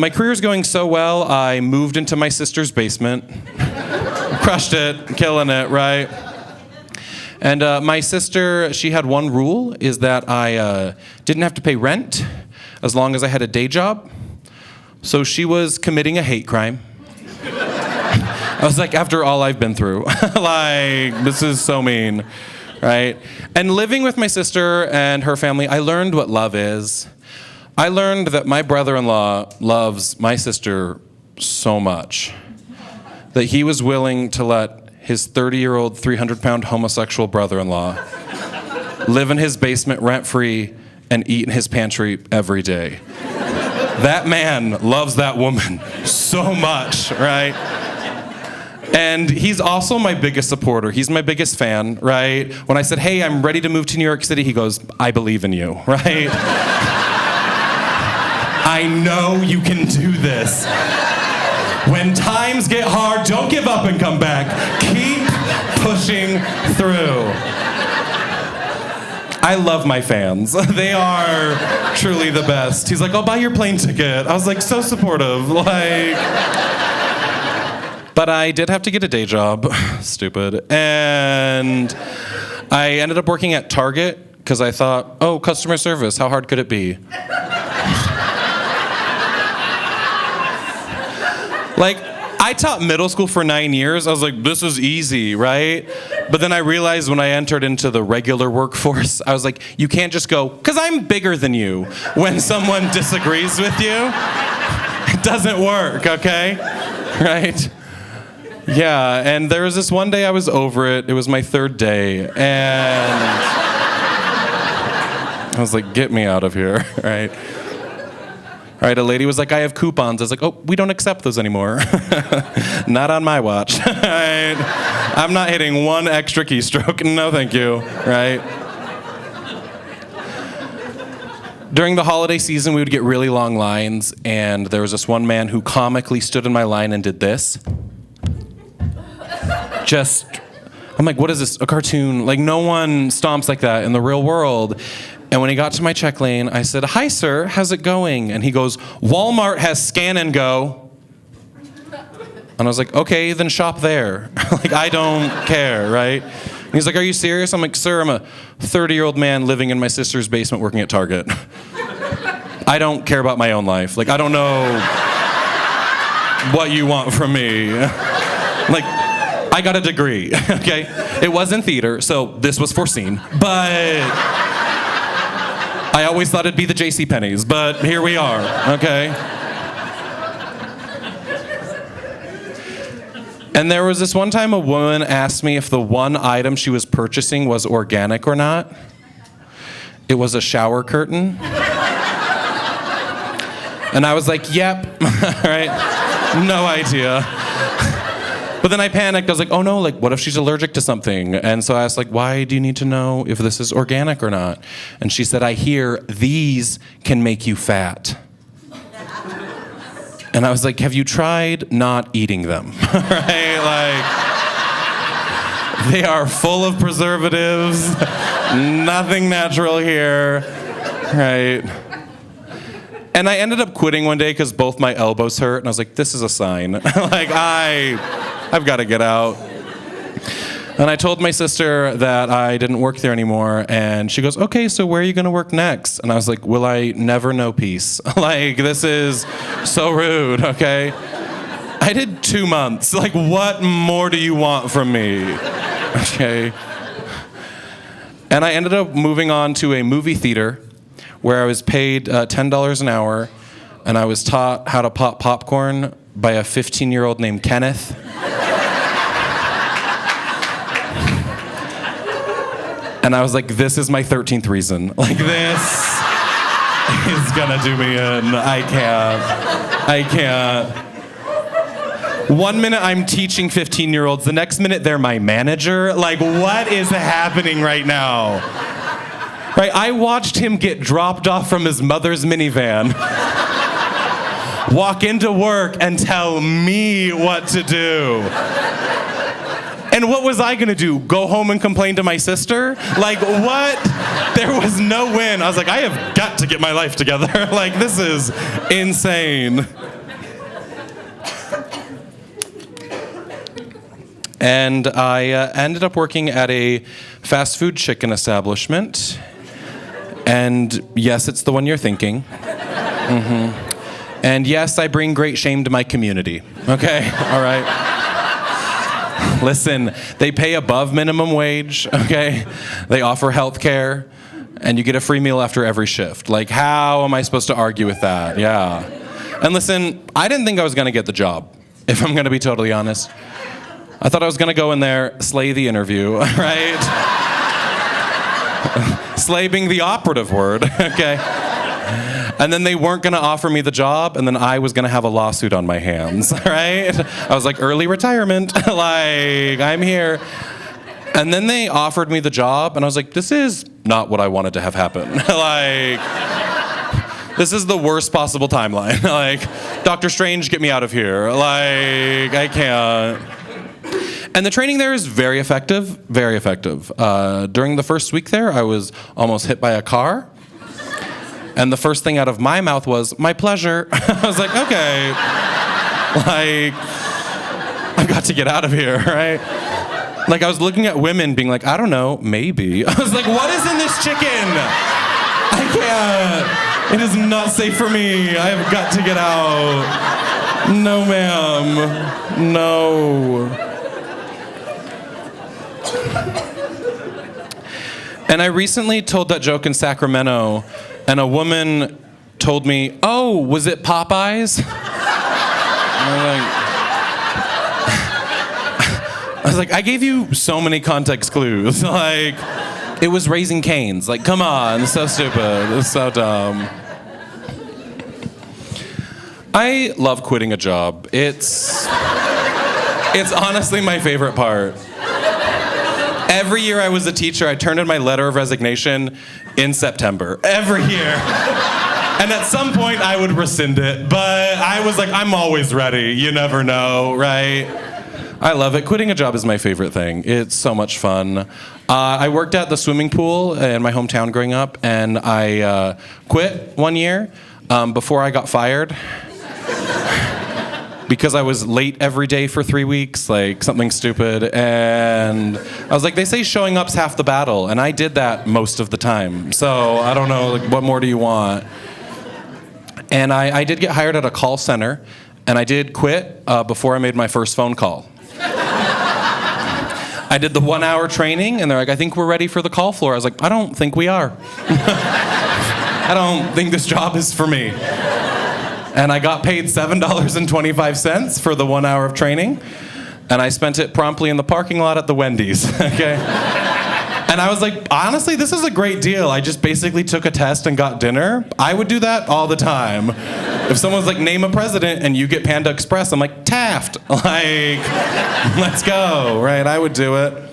My career's going so well, I moved into my sister's basement. Crushed it, killing it, right? And my sister, she had one rule, is that I didn't have to pay rent as long as I had a day job. So she was committing a hate crime. I was like, after all I've been through, like, this is so mean, right? And living with my sister and her family, I learned what love is. I learned that my brother-in-law loves my sister so much that he was willing to let his 30-year-old, 300-pound homosexual brother-in-law live in his basement rent-free and eat in his pantry every day. That man loves that woman so much, right? And he's also my biggest supporter. He's my biggest fan, right? When I said, hey, I'm ready to move to New York City, he goes, I believe in you, right? I know you can do this. When times get hard, don't give up and come back. Keep pushing through. I love my fans. They are truly the best. He's like, I'll buy your plane ticket. I was like, so supportive. But I did have to get a day job. Stupid. And I ended up working at Target because I thought, oh, customer service, how hard could it be? Like, I taught middle school for 9 years. I was like, this is easy, right? But then I realized when I entered into the regular workforce, I was like, you can't just go, because I'm bigger than you, when someone disagrees with you. It doesn't work, okay? Right? Yeah, and there was this one day I was over it. It was my third day, and I was like, get me out of here, right? All right, a lady was like, I have coupons. I was like, oh, we don't accept those anymore. Not on my watch. Right? I'm not hitting one extra keystroke. No, thank you. Right? During the holiday season, we would get really long lines, and there was this one man who comically stood in my line and did this. I'm like, what is this, a cartoon? Like, no one stomps like that in the real world. And when he got to my check lane, I said, hi, sir, how's it going? And he goes, Walmart has scan and go. And I was like, okay, then shop there. Like, I don't care, right? And he's like, are you serious? I'm like, sir, I'm a 30-year-old man living in my sister's basement working at Target. I don't care about my own life. Like, I don't know what you want from me. Like, I got a degree, okay? It was in theater, so this was foreseen. But I always thought it'd be the JCPenney's, but here we are, okay? And there was this one time a woman asked me if the one item she was purchasing was organic or not. It was a shower curtain. And I was like, yep, right? No idea. But then I panicked. I was like, oh no, like, what if she's allergic to something? And so I asked, like, why do you need to know if this is organic or not? And she said, I hear these can make you fat. And I was like, have you tried not eating them? Right? Like, they are full of preservatives, nothing natural here, right? And I ended up quitting one day because both my elbows hurt, and I was like, this is a sign. Like, I've got to get out. And I told my sister that I didn't work there anymore, and she goes, okay, so where are you going to work next? And I was like, will I never know peace? Like, this is so rude, okay? I did 2 months. Like, what more do you want from me? Okay. And I ended up moving on to a movie theater where I was paid $10 an hour, and I was taught how to pop popcorn by a 15-year-old named Kenneth. And I was like, this is my 13th reason. Like, this is gonna do me in. I can't. 1 minute I'm teaching 15-year-olds, the next minute they're my manager. Like, what is happening right now? Right, I watched him get dropped off from his mother's minivan, walk into work and tell me what to do. And what was I gonna do? Go home and complain to my sister? Like, what? There was no win. I was like, I have got to get my life together. Like, this is insane. And I ended up working at a fast food chicken establishment. And yes, it's the one you're thinking. And yes, I bring great shame to my community. Okay, all right. Listen, they pay above minimum wage, okay? They offer health care, and you get a free meal after every shift. Like, how am I supposed to argue with that? Yeah. And listen, I didn't think I was gonna get the job, if I'm gonna be totally honest. I thought I was gonna go in there, slay the interview, right? Slay being the operative word, okay? And then they weren't gonna offer me the job, and then I was gonna have a lawsuit on my hands, right? I was like, early retirement, like, I'm here. And then they offered me the job, and I was like, this is not what I wanted to have happen. Like, this is the worst possible timeline. Like, Dr. Strange, get me out of here. Like, I can't. And the training there is very effective, very effective. During the first week there, I was almost hit by a car. And the first thing out of my mouth was, my pleasure. I was like, okay. Like, I got to get out of here, right? Like, I was looking at women being like, I don't know, maybe. I was like, what is in this chicken? I can't. It is not safe for me. I have got to get out. No, ma'am. No. And I recently told that joke in Sacramento, and a woman told me, oh, was it Popeyes? I was like, I gave you so many context clues. Like, it was Raising Cane's. Like, come on, it's so stupid. It's so dumb. I love quitting a job. It's honestly my favorite part. Every year I was a teacher, I turned in my letter of resignation in September. Every year. And at some point I would rescind it, but I was like, I'm always ready. You never know, right? I love it. Quitting a job is my favorite thing. It's so much fun. I worked at the swimming pool in my hometown growing up, and I quit one year before I got fired. Because I was late every day for 3 weeks, like something stupid. And I was like, they say showing up's half the battle. And I did that most of the time. So I don't know, like, what more do you want? And I did get hired at a call center. And I did quit before I made my first phone call. I did the 1 hour training, and they're like, I think we're ready for the call floor. I was like, I don't think we are. I don't think this job is for me. And I got paid $7.25 for the 1 hour of training. And I spent it promptly in the parking lot at the Wendy's, okay? And I was like, honestly, this is a great deal. I just basically took a test and got dinner. I would do that all the time. If someone's like, name a president, and you get Panda Express, I'm like, Taft. Like, let's go, right? I would do it.